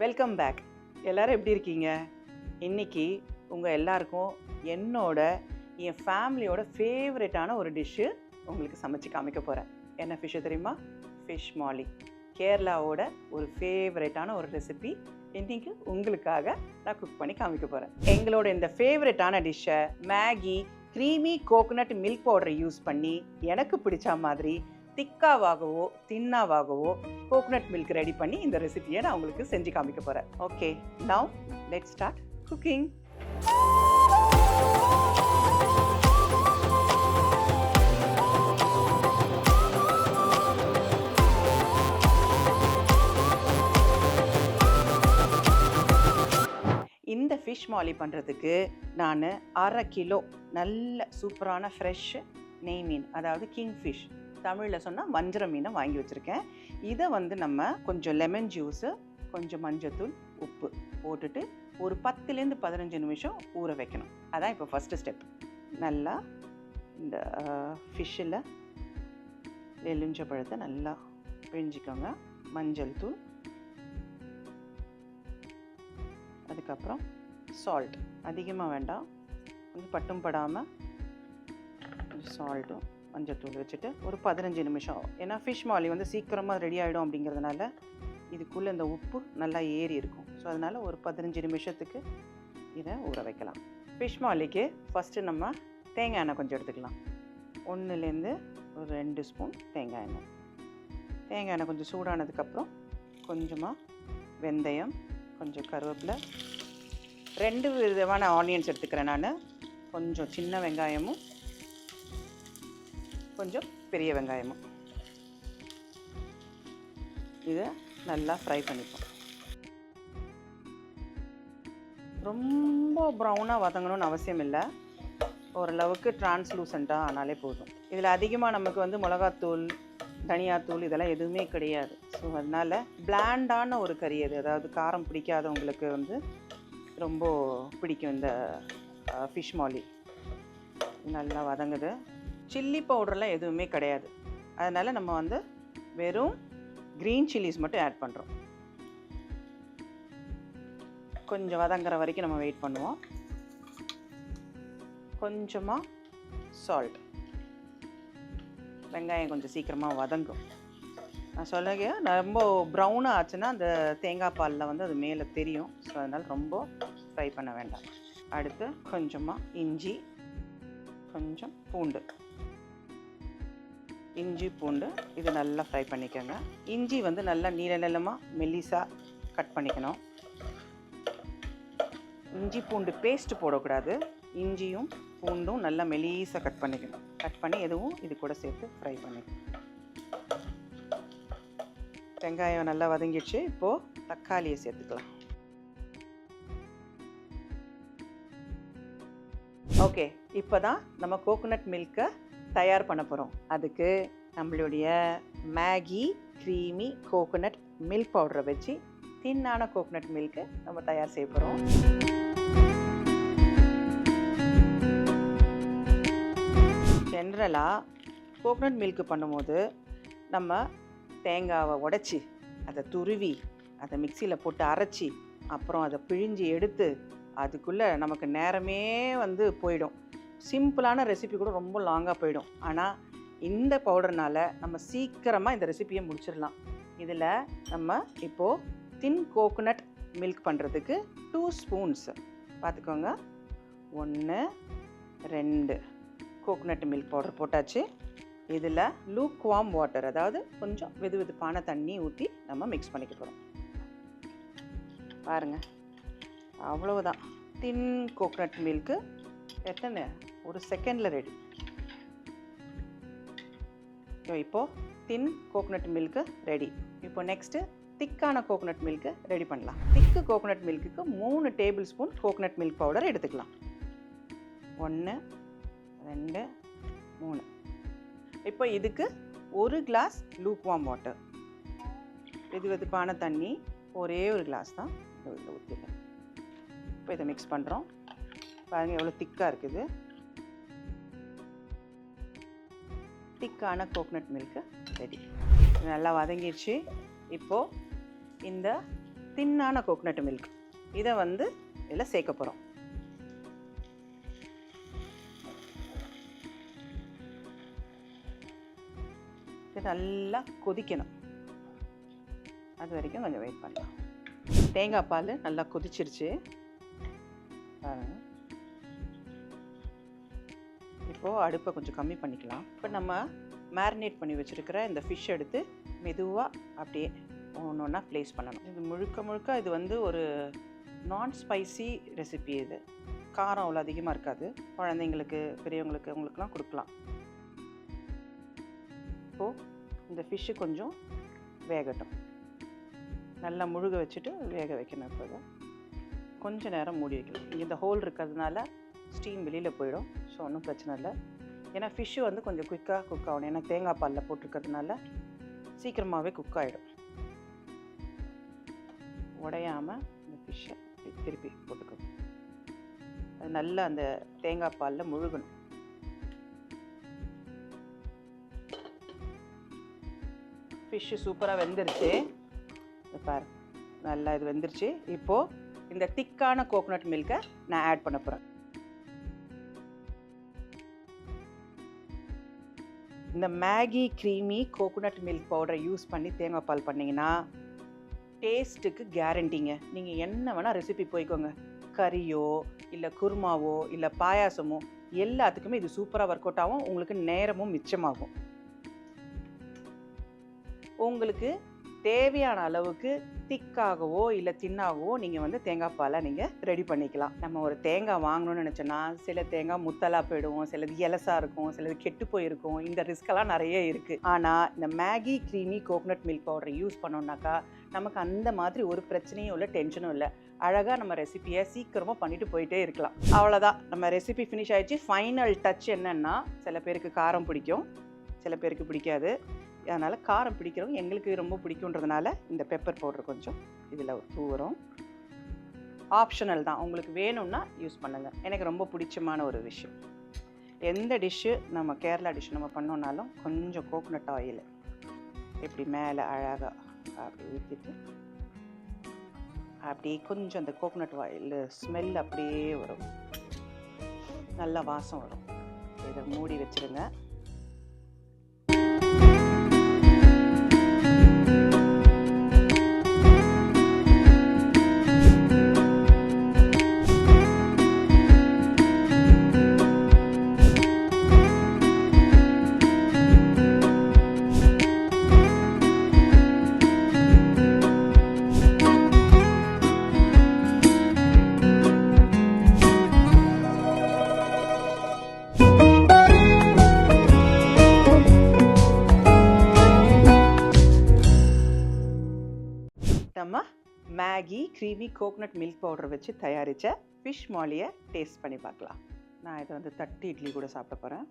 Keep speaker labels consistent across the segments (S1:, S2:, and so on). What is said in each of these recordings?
S1: Welcome back. எல்லோரும் எப்படி இருக்கீங்க? இன்றைக்கி உங்கள் எல்லாருக்கும் என் ஃபேமிலியோட ஃபேவரட்டான ஒரு டிஷ்ஷு உங்களுக்கு சமைச்சு காமிக்க போகிறேன். என்ன ஃபிஷ்ஷு தெரியுமா? ஃபிஷ் மாலி. கேரளாவோட ஒரு ஃபேவரட்டான ஒரு ரெசிபி இன்றைக்கி உங்களுக்காக நான் குக் பண்ணி காமிக்க போகிறேன். எங்களோட இந்த ஃபேவரட்டான டிஷ்ஷை மேகி க்ரீமி கோகோனட் மில்க் பவுடரை யூஸ் பண்ணி எனக்கு பிடிச்ச மாதிரி திக்காவாகவோ தின்னாவாகவோ கோகோனட் மில்க் ரெடி பண்ணி இந்த ரெசிபியை நான் உங்களுக்கு செஞ்சு காமிக்க போகிறேன். Okay, now let's start cooking. இந்த ஃபிஷ் மாலி பண்ணுறதுக்கு நான் 1/2 கிலோ நல்ல சூப்பரான ஃப்ரெஷ் நெய் மீன், அதாவது கிங் ஃபிஷ், தமிழில் சொன்னால் வஞ்சர மீனை வாங்கி வச்சுருக்கேன். இதை நம்ம கொஞ்சம் லெமன் ஜூஸு, கொஞ்சம் மஞ்சத்தூள், உப்பு போட்டுட்டு ஒரு 10லேருந்து 15 நிமிஷம் ஊற வைக்கணும். அதான் இப்போ ஃபஸ்ட்டு ஸ்டெப். நல்லா இந்த ஃபிஷ்ஷில் எலுமிச்சை பழத்தை நல்லா பிழிஞ்சிக்கோங்க. மஞ்சள் தூள், அதுக்கப்புறம் சால்ட் அதிகமாக வேண்டாம், கொஞ்சம் பட்டும் படாமல் கொஞ்சம் சால்ட்டும் மஞ்சத்தூள் வச்சுட்டு ஒரு 15 நிமிஷம். ஏன்னா ஃபிஷ் மாலி சீக்கிரமாக ரெடி ஆகிடும் அப்படிங்கிறதுனால இதுக்குள்ளே இந்த உப்பு நல்லா ஏறி இருக்கும். ஸோ அதனால் ஒரு 15 நிமிஷத்துக்கு இதை ஊற வைக்கலாம். ஃபிஷ் மாலிக்கு ஃபஸ்ட்டு நம்ம தேங்காய் எண்ணெய் கொஞ்சம் எடுத்துக்கலாம். 1லேருந்து ஒரு 2 ஸ்பூன் தேங்காய் எண்ணெய். தேங்காய் எண்ணெய் கொஞ்சம் சூடானதுக்கப்புறம் கொஞ்சமாக வெந்தயம், கொஞ்சம் கருவேப்பிலை, 2 விதமான ஆனியன்ஸ் எடுத்துக்கிறேன் நான். கொஞ்சம் சின்ன வெங்காயமும் கொஞ்சம் பெரிய வெங்காயமும். இதை நல்லா ஃப்ரை பண்ணிப்போம். ரொம்ப ப்ரௌனாக வதங்கணும்னு அவசியம் இல்லை, ஓரளவுக்கு டிரான்ஸ்லூசண்ட்டாக ஆனாலே போதும். இதில் அதிகமாக நமக்கு மிளகாத்தூள், தனியாத்தூள் இதெல்லாம் எதுவுமே கிடையாது. ஸோ அதனால் பிளாண்டான ஒரு கறி அது. அதாவது காரம் பிடிக்காதவங்களுக்கு ரொம்ப பிடிக்கும் இந்த ஃபிஷ் மாலி. நல்லா வதங்குது. சில்லி பவுடர்லாம் எதுவுமே கிடையாது. அதனால் நம்ம வெறும் க்ரீன் சில்லிஸ் மட்டும் ஆட் பண்ணுறோம். கொஞ்சம் வதங்குற வரைக்கும் நம்ம வெயிட் பண்ணுவோம். கொஞ்சமாக சால்ட். வெங்காயம் கொஞ்சம் சீக்கிரமாக வதங்கும். நான் சொல்லுங்க, ரொம்ப ப்ரௌனாக ஆச்சுன்னா அந்த தேங்காய் பாலில் அது மேலே தெரியும். ஸோ அதனால் ரொம்ப ஃப்ரை பண்ண வேண்டாம். அடுத்து கொஞ்சமாக இஞ்சி, கொஞ்சம் பூண்டு. இஞ்சி பூண்டு இது நல்லா ஃப்ரை பண்ணிக்கோங்க. இஞ்சி நல்லா நீளமாக மெல்லிசாக கட் பண்ணிக்கணும். இஞ்சி பூண்டு பேஸ்ட் போடக்கூடாது. இஞ்சியும் பூண்டும் நல்லா மெல்லிசாக கட் பண்ணிக்கணும். கட் பண்ணி எதுவும் இது கூட சேர்த்து ஃப்ரை பண்ணிக்கணும். வெங்காயம் நல்லா வதங்கிடுச்சு. இப்போது தக்காளியை சேர்த்துக்கலாம். ஓகே, இப்போ தான் நம்ம கோகோனட் மில்க்கை தயார் பண்ண போகிறோம். அதுக்கு நம்மளுடைய மேகி க்ரீமி கோகோனட் மில்க் பவுடரை வச்சு தின்னான கோகோனட் மில்க்கை நம்ம தயார் செய்ய போகிறோம். ஜென்ரலாக கோகோனட் மில்க்கு பண்ணும்போது நம்ம தேங்காவை உடைச்சி அதை துருவி அதை மிக்சியில் போட்டு அரைச்சி அப்புறம் அதை பிழிஞ்சி எடுத்து அதுக்குள்ளே நமக்கு நேரமே போயிடும். சிம்பிளான ரெசிபி கூட ரொம்ப லாங்காக போயிடும். ஆனால் இந்த பவுடர்னால் நம்ம சீக்கிரமாக இந்த ரெசிபியை முடிச்சிடலாம். இதில் நம்ம இப்போது தின் கோகோனட் மில்க் பண்ணுறதுக்கு 2 ஸ்பூன்ஸ் பார்த்துக்கோங்க. 1 2 கோகோனட் மில்க் பவுடர் போட்டாச்சு. இதில் லூக்வார்ம் வாட்டர், அதாவது கொஞ்சம் வெதுவெதுப்பான தண்ணி ஊற்றி நம்ம மிக்ஸ் பண்ணிக்க போகிறோம். பாருங்கள், அவ்வளவுதான். தின் கோகோனட் மில்க்கு எத்தனை ஒரு செகண்டில் ரெடி. இப்போது தின் கோகோனட் மில்க்கு ரெடி. இப்போ நெக்ஸ்ட்டு திக்கான கோகோனட் மில்க்கு ரெடி பண்ணலாம். திக்கு கோகோனட் மில்க்குக்கு 3 tablespoon coconut milk powder எடுத்துக்கலாம். 1 2 3. இப்போ இதுக்கு 1 கிளாஸ் லூக்வார்ம் வாட்டர், வெதுவெதுப்பான தண்ணி ஒரே 1 கிளாஸ் தான் இதில் ஊற்றிடலாம். இப்போ இதை மிக்ஸ் பண்ணுறோம். பாருங்கள் எவ்வளோ திக்காக இருக்குது. திக்கான கோகோனட் மில்க்கு ரெடி. நல்லா வதங்கிடுச்சு. இப்போது இந்த தின்னான கோகனட் மில்க். இதை வந்து இதில் சேர்க்க போகிறோம். இது நல்லா கொதிக்கணும். அது வரைக்கும் கொஞ்சம் வெயிட் பண்ணலாம். தேங்காய் பால் நல்லா கொதிச்சிருச்சு. இப்போது அடுப்பை கொஞ்சம் கம்மி பண்ணிக்கலாம். இப்போ நம்ம மேரினேட் பண்ணி வச்சுருக்கிற இந்த ஃபிஷ் எடுத்து மெதுவாக அப்படியே ஒன்று ஒன்றா ப்ளேஸ் பண்ணணும். இது முழுக்க இது வந்து ஒரு நான் ஸ்பைசி ரெசிபி. இது காரம் அவ்வளோ அதிகமாக இருக்காது. குழந்தைங்களுக்கு, பெரியவங்களுக்கு, அவங்களுக்குலாம் கொடுக்கலாம். இப்போது இந்த ஃபிஷ்ஷு கொஞ்சம் வேகட்டும். நல்லா முழுக வச்சுட்டு வேக வைக்கணும். இப்போ கொஞ்சம் நேரம் மூடி வைக்கணும். இங்கே இந்த ஹோல் இருக்கிறதுனால ஸ்டீம் வெளியில் போயிடும். ஸோ ஒன்றும் பிரச்சனை இல்லை. ஏன்னா ஃபிஷ்ஷு வந்து கொஞ்சம் குயிக்காக குக் ஆகணும். ஏன்னா தேங்காய் பாலில் போட்டிருக்கிறதுனால சீக்கிரமாகவே குக் ஆகிடும். உடையாமல் இந்த ஃபிஷ்ஷை திருப்பி போட்டுக்கணும். அது நல்லா அந்த தேங்காய் பாலில் முழுகணும். ஃபிஷ்ஷு சூப்பராக வெந்துருச்சு. பாரு, நல்லா இது வெந்துருச்சு. இப்போது இந்த திக்கான கோகனட் மில்கை நான் ஆட் பண்ண போகிறேன். இந்த மேகி க்ரீமி கோகனட் மில்க் பவுடரை யூஸ் பண்ணி தேங்காய் பால் பண்ணிங்கன்னா டேஸ்ட்டுக்கு கேரண்டிங்க. நீங்கள் என்ன வேணால் ரெசிபி போய்க்கோங்க. கறியோ இல்லை குருமாவோ இல்லை பாயாசமோ எல்லாத்துக்குமே இது சூப்பராக ஒர்க் அவுட் ஆகும். உங்களுக்கு நேரமும் மிச்சமாகும். உங்களுக்கு தேவையான அளவுக்கு திக்காகவோ இல்லை தின்னாகவோ நீங்கள் வந்து தேங்காய் பாலை நீங்கள் ரெடி பண்ணிக்கலாம். நம்ம ஒரு தேங்காய் வாங்கணும்னு நினச்சோன்னா சில தேங்காய் முத்தலாக போயிடுவோம், சிலது இலசாக இருக்கும், சிலது கெட்டு போயிருக்கும். இந்த ரிஸ்கெல்லாம் நிறைய இருக்குது. ஆனால் இந்த மேகி க்ரீமி கோகனட் மில்க் பவுடரை யூஸ் பண்ணோம்னாக்கா நமக்கு அந்த மாதிரி ஒரு பிரச்சனையும் இல்லை, டென்ஷனும் இல்லை. அழகாக நம்ம ரெசிபியை சீக்கிரமாக பண்ணிட்டு போயிட்டே இருக்கலாம். அவ்வளோதான், நம்ம ரெசிபி ஃபினிஷ் ஆகிடுச்சு. ஃபைனல் டச் என்னென்னா, சில பேருக்கு காரம் பிடிக்கும், சில பேருக்கு பிடிக்காது. அதனால் காரம் பிடிக்கிறவங்க, எங்களுக்கு ரொம்ப பிடிக்குன்றதுனால இந்த பெப்பர் பவுடர் கொஞ்சம் இதில் தூவுறோம். ஆப்ஷனல் தான், உங்களுக்கு வேணும்னா யூஸ் பண்ணுங்கள். எனக்கு ரொம்ப பிடிச்சமான ஒரு விஷயம், எந்த டிஷ்ஷு நம்ம கேரளா டிஷ் நம்ம பண்ணோன்னாலும் கொஞ்சம் கோகனட் ஆயில் இப்படி மேலே அழகாக அப்படி ஊற்றிட்டு அப்படியே கொஞ்சம் அந்த கோகனட் ஆயில் ஸ்மெல் அப்படியே வரும், நல்ல வாசம் வரும். இதை மூடி வச்சுருங்க. நம்ம Maggi creamy coconut milk powder வச்சு தயாரித்த ஃபிஷ் மாலியை டேஸ்ட் பண்ணி பார்க்கலாம். நான் இதை வந்து தட்டு இட்லி கூட சாப்பிட போகிறேன்.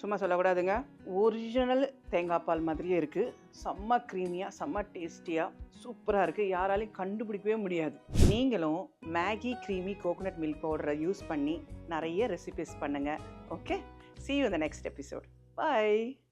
S1: சும்மா சொல்லக்கூடாதுங்க, ஒரிஜினல் தேங்காய் பால் மாதிரியே இருக்குது. செம்ம க்ரீமியாக, செம்ம டேஸ்டியாக, சூப்பராக இருக்குது. யாராலையும் கண்டுபிடிக்கவே முடியாது. நீங்களும் மேகி க்ரீமி கோகனட் மில்க் பவுடரை யூஸ் பண்ணி நிறைய ரெசிபிஸ் பண்ணுங்கள். Okay, see you in the next episode. Bye.